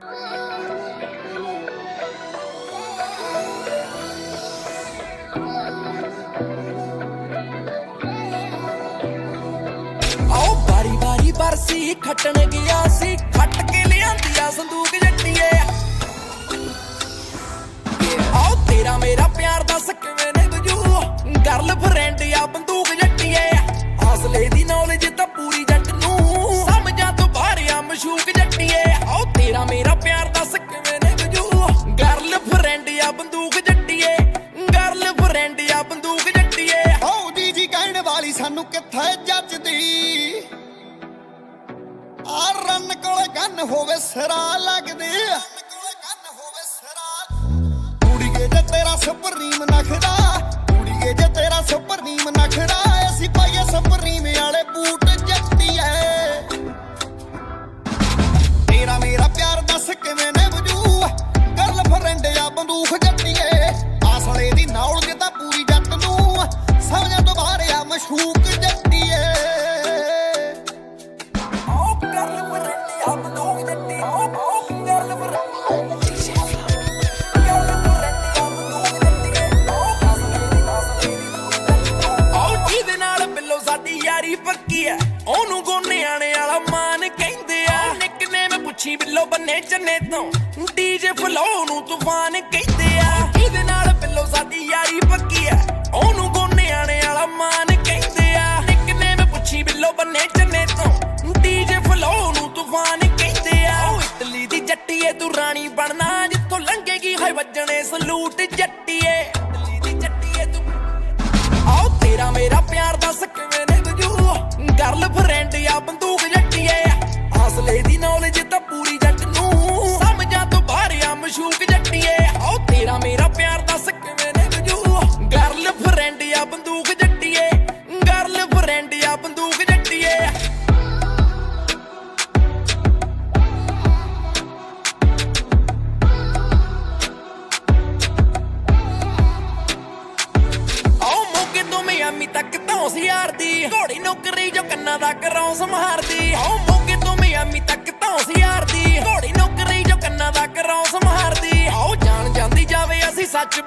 बारी बारी बरसी खटन गया सी खट के लियांदी आ संदूक जट्टिए आओ तेरा मेरा प्यार दस किवें ने गुजू गर्ल फ्रेंड आ बंदूक जट्टिए हौसले दी नॉलेज तां पूरी जट नूं समझां तो बाहर आ मशूक जट्टिए आओ तेरा मेरा प्यार दस किवें ने गुजू गर्ल फ्रेंड आ बंदूक जट्टिए गर्ल फ्रेंड आ बंदूक जट्टिए ओ जी कहण वाली सानू कित्थे जजदी आ रन कोल गन होवे सिरा लगदी कुड़ीए जे तेरा सुप्रीम नखरा कुड़ीए जे तेरा सुप्रीम नखरा ऐसी पाइए सुप्रीम वाले बूट जट्टिए तेरा मेरा प्यार दस किवें ने वजू गर्ल फ्रेंड आ बंदूक जट्टिए आसले दी नौल जे तां पूरी जट नूं समझां तो बाहर आ मशूक जट्टिए यारी पक्की है ओनू गोने आने वाला मान कहंदे आ निकनेम पुछी बिल्लो बन्ने चन्ने तो डीजे फ्लो नू तूफान कहंदे आ इहदे नाल बिल्लो साडी यारी पक्की है ओनू गोने आने वाला मान कहंदे आ निकनेम पुछी बिल्लो बन्ने चन्ने तो डीजे फ्लो नू तूफान कहंदे आ ओ इटली दी जट्टीए तू रानी बनना जिੱਥੋਂ लंघेगी हाय वजने सलूट जट्टीए इटली दी जट्टीए तू आओ तेरा मेरा प्यार दस किवें ने गर्ल फ्रेंड आ बंदूक जट्टिए हौसले दी नॉलेज तां पूरी जट नूं समझां तो बाहर आ मशूक जट्टिए आओ तेरा मेरा प्यार दस किवें ने गुजू गर्ल फ्रेंड आ बंदूक जट्टिए गर्ल फ्रेंड आ बंदूक जट्टिए आओ मोगे तो मियामी तक धौंस यारदी घोड़ी नौकरी जो कन्ना दा करौं संहारदी आओ मोगे तो मियामी तक धौंस यारदी घोड़ी नौकरी जो कन्ना दा करौं संहारदी आओ जान जांदी जावे असी सच